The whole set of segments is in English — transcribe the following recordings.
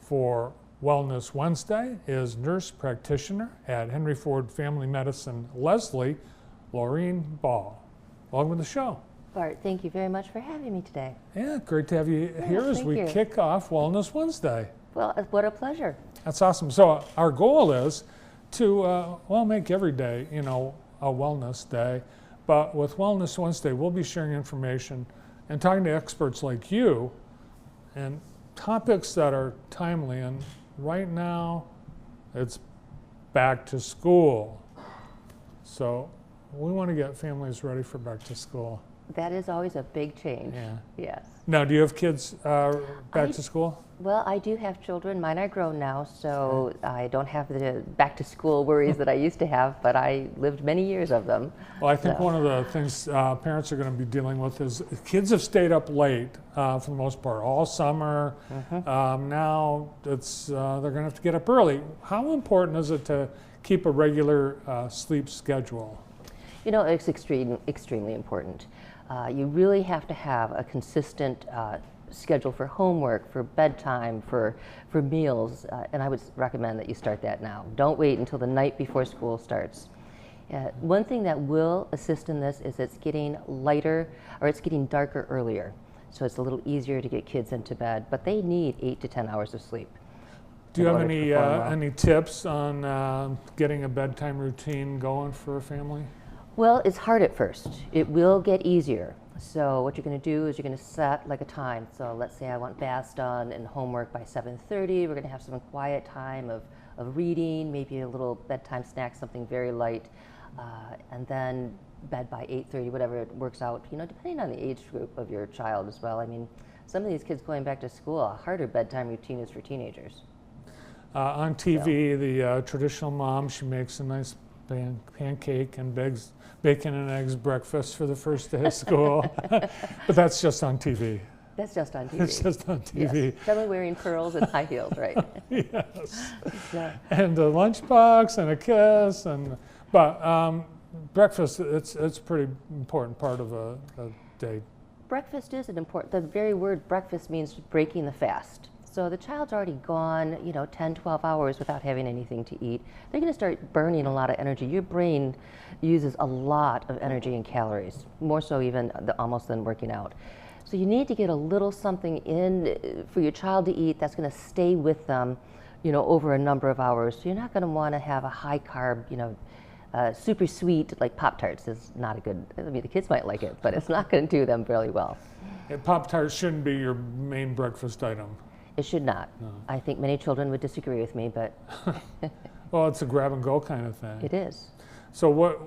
for Wellness Wednesday is nurse practitioner at Henry Ford Family Medicine, Leslie, Laureen Ball. Welcome to the show. Bart, thank you very much for having me today. Yeah, great to have you here as we kick off Wellness Wednesday. Well, what a pleasure. That's awesome. So our goal is to, make every day, a wellness day. But with Wellness Wednesday, we'll be sharing information and talking to experts like you and topics that are timely. And right now, it's back to school. So we want to get families ready for back to school. That is always a big change. Yeah. Yes. Now, do you have kids back to school? Well, I do have children. Mine are grown now, so I don't have the back to school worries that I used to have, but I lived many years of them. Well, I think one of the things parents are going to be dealing with is kids have stayed up late for the most part all summer. Now it's they're going to have to get up early. How important is it to keep a regular sleep schedule? You know, it's extremely important. You really have to have a consistent schedule for homework, for bedtime, for meals, and I would recommend that you start that now. Don't wait until the night before school starts. One thing that will assist in this is it's getting lighter, or it's getting darker earlier, so it's a little easier to get kids into bed, but they need 8 to 10 hours of sleep. Do you have any tips on getting a bedtime routine going for a family? Well, it's hard at first. It will get easier. So what you're going to do is you're going to set like a time. So let's say I want baths done and homework by 7:30. We're going to have some quiet time of reading, maybe a little bedtime snack, something very light, and then bed by 8:30, whatever it works out, depending on the age group of your child as well. I mean, some of these kids going back to school, a harder bedtime routine is for teenagers. On TV, the traditional mom, she makes a nice pancake and bacon and eggs breakfast for the first day of school. But that's just on TV. That's just on TV. It's just on TV. Yes. Probably wearing pearls and high heels, right? Yes. And a lunchbox and a kiss, but breakfast, it's a pretty important part of a day. Breakfast is the very word breakfast means breaking the fast. So the child's already gone, 10, 12 hours without having anything to eat. They're going to start burning a lot of energy. Your brain uses a lot of energy and calories, more so even almost than working out. So you need to get a little something in for your child to eat that's going to stay with them, over a number of hours. So you're not going to want to have a high carb, super sweet like Pop-Tarts is not a good, the kids might like it, but it's not going to do them really well. Pop-Tarts shouldn't be your main breakfast item. It should not. No. I think many children would disagree with me, but well, it's a grab and go kind of thing. It is. So what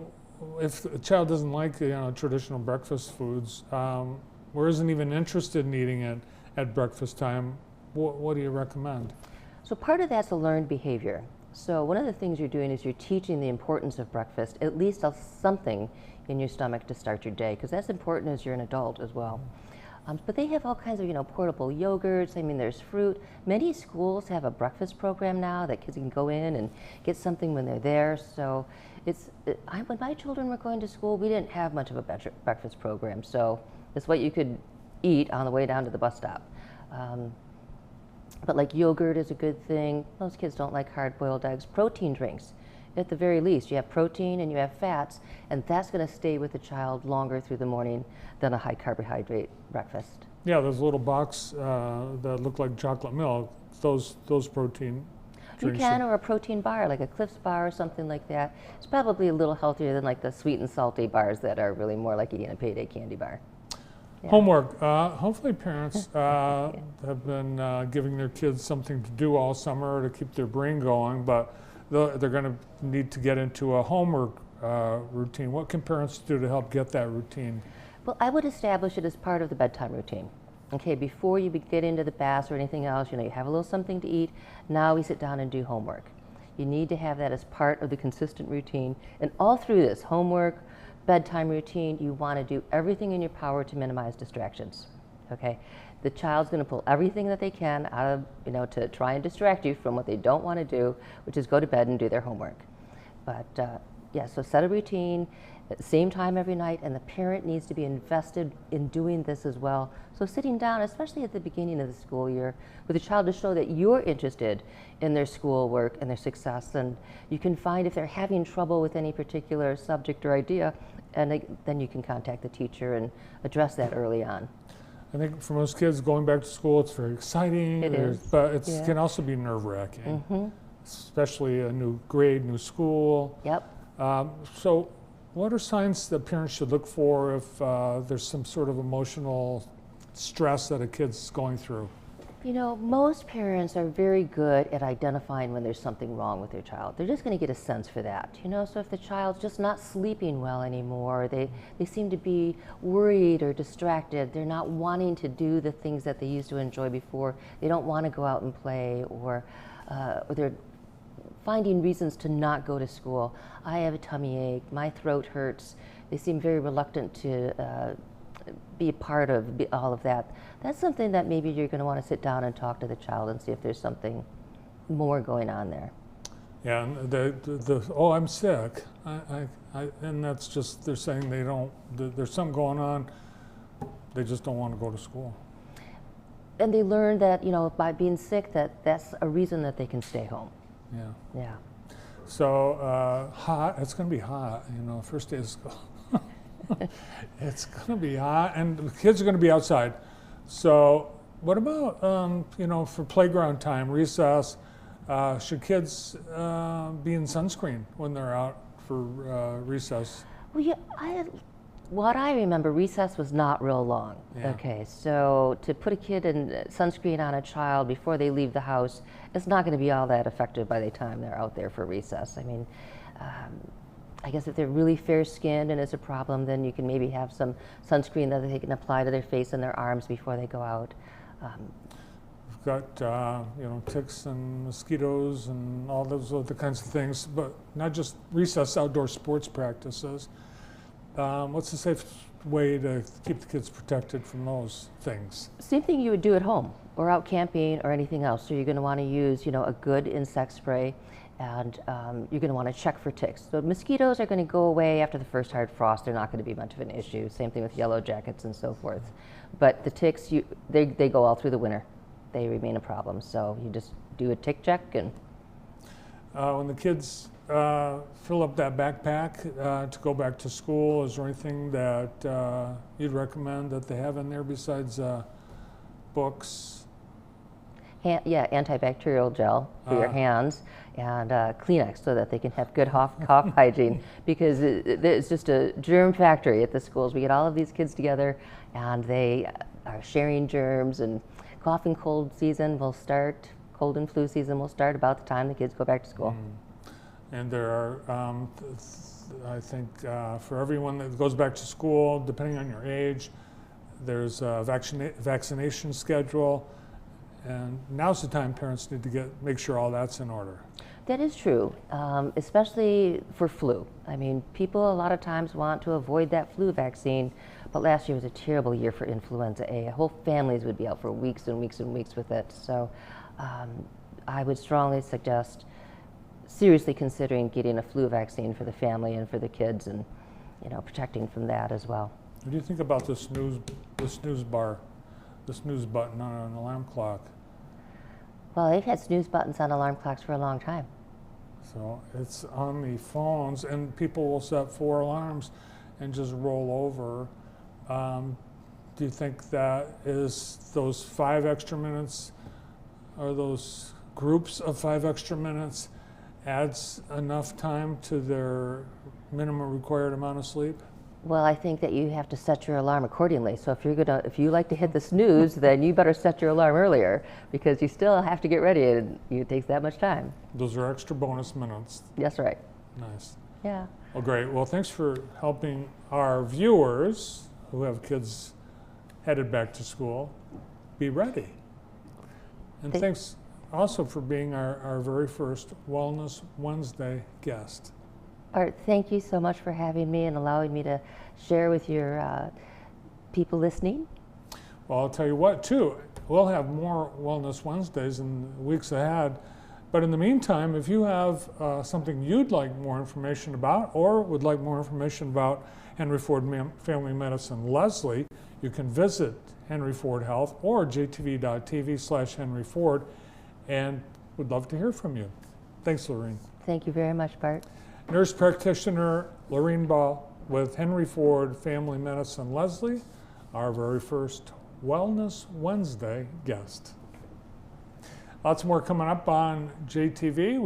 if a child doesn't like traditional breakfast foods, or isn't even interested in eating it at breakfast time? What do you recommend? So part of that's a learned behavior. So one of the things you're doing is you're teaching the importance of breakfast, at least something in your stomach to start your day, because that's important as you're an adult as well. But they have all kinds of, portable yogurts. I mean, there's fruit. Many schools have a breakfast program now that kids can go in and get something when they're there. So when my children were going to school, we didn't have much of a breakfast program. So it's what you could eat on the way down to the bus stop. But like yogurt is a good thing. Most kids don't like hard-boiled eggs. Protein drinks. At the very least, you have protein and you have fats, and that's going to stay with the child longer through the morning than a high carbohydrate breakfast. Yeah, those little box that look like chocolate milk, those protein drinks. You can, or a protein bar, like a Cliff's bar or something like that. It's probably a little healthier than like the sweet and salty bars that are really more like eating a payday candy bar. Yeah. Homework. Hopefully parents have been giving their kids something to do all summer to keep their brain going, but they're going to need to get into a homework routine. What can parents do to help get that routine? Well, I would establish it as part of the bedtime routine. Okay, before you get into the baths or anything else, you have a little something to eat. Now we sit down and do homework. You need to have that as part of the consistent routine. And all through this, homework, bedtime routine, you want to do everything in your power to minimize distractions. Okay? The child's going to pull everything that they can out of, to try and distract you from what they don't want to do, which is go to bed and do their homework. But yeah, so set a routine, at the same time every night, and the parent needs to be invested in doing this as well. So sitting down, especially at the beginning of the school year, with a child to show that you're interested in their schoolwork and their success, and you can find if they're having trouble with any particular subject or idea, and then you can contact the teacher and address that early on. I think for most kids, going back to school, it's very exciting. It is, but it yeah. can also be nerve-wracking, especially a new grade, new school. Yep. So what are signs that parents should look for if there's some sort of emotional stress that a kid's going through? You know, most parents are very good at identifying when there's something wrong with their child. They're just going to get a sense for that. You know, so if the child's just not sleeping well anymore, they seem to be worried or distracted, they're not wanting to do the things that they used to enjoy before, they don't want to go out and play, or they're finding reasons to not go to school. I have a tummy ache, my throat hurts. They seem very reluctant to be a part of all of that. That's something that maybe you're going to want to sit down and talk to the child and see if there's something more going on there. Yeah, and oh, I'm sick, and that's just, they're saying they don't, there's something going on, they just don't want to go to school. And they learn that, you know, by being sick, that's a reason that they can stay home. Yeah. Yeah. So hot, it's going to be hot, you know, first day of school. It's going to be hot, and the kids are going to be outside. So what about, you know, for playground time, recess, should kids be in sunscreen when they're out for recess? Well, yeah, what I remember, recess was not real long. Yeah. Okay, so to put a kid in sunscreen on a child before they leave the house, it's not going to be all that effective by the time they're out there for recess. I mean, I guess if they're really fair-skinned and it's a problem, then you can maybe have some sunscreen that they can apply to their face and their arms before they go out. We've got, you know, ticks and mosquitoes and all those other kinds of things, but not just recess, outdoor sports practices. What's the safe way to keep the kids protected from those things? Same thing you would do at home or out camping or anything else. So you're going to want to use, you know, a good insect spray, and you're going to want to check for ticks. So mosquitoes are going to go away after the first hard frost. They're not going to be much of an issue. Same thing with yellow jackets and so forth. But the ticks, they go all through the winter. They remain a problem. So you just do a tick check. And when the kids fill up that backpack to go back to school, is there anything that you'd recommend that they have in there besides books? Yeah, antibacterial gel for your hands, and Kleenex so that they can have good cough hygiene, because it's just a germ factory at the schools. We get all of these kids together and they are sharing germs, and cough and cold season will start, cold and flu season will start about the time the kids go back to school. And there are, I think, for everyone that goes back to school, depending on your age, there's a vaccination schedule. And now's the time parents need to make sure all that's in order. That is true, especially for flu. I mean, people a lot of times want to avoid that flu vaccine, but last year was a terrible year for influenza A. Whole families would be out for weeks and weeks and weeks with it. So I would strongly suggest seriously considering getting a flu vaccine for the family and for the kids, and, you know, protecting from that as well. What do you think about the snooze bar, the snooze button on an alarm clock? Well, they've had snooze buttons on alarm clocks for a long time. So it's on the phones, and people will set 4 alarms and just roll over. Do you think that is those 5 extra minutes, or those groups of 5 extra minutes, adds enough time to their minimum required amount of sleep? Well, I think that you have to set your alarm accordingly. So if you like to hit the snooze, then you better set your alarm earlier, because you still have to get ready, and it takes that much time. Those are extra bonus minutes. That's right. Nice. Yeah. Well, great. Well, thanks for helping our viewers who have kids headed back to school be ready. And thanks also for being our very first Wellness Wednesday guest. Art, thank you so much for having me and allowing me to share with your people listening. Well, I'll tell you what, too, we'll have more Wellness Wednesdays in the weeks ahead, But in the meantime, if you have something you'd like more information about, or would like more information about Henry Ford Family Medicine Leslie, you can visit Henry Ford Health or jtv.tv/Henry Ford, and would love to hear from you. Thanks, Lorene. Thank you very much, Bart. Nurse practitioner Lorene Ball with Henry Ford Family Medicine Leslie, our very first Wellness Wednesday guest. Lots more coming up on JTV.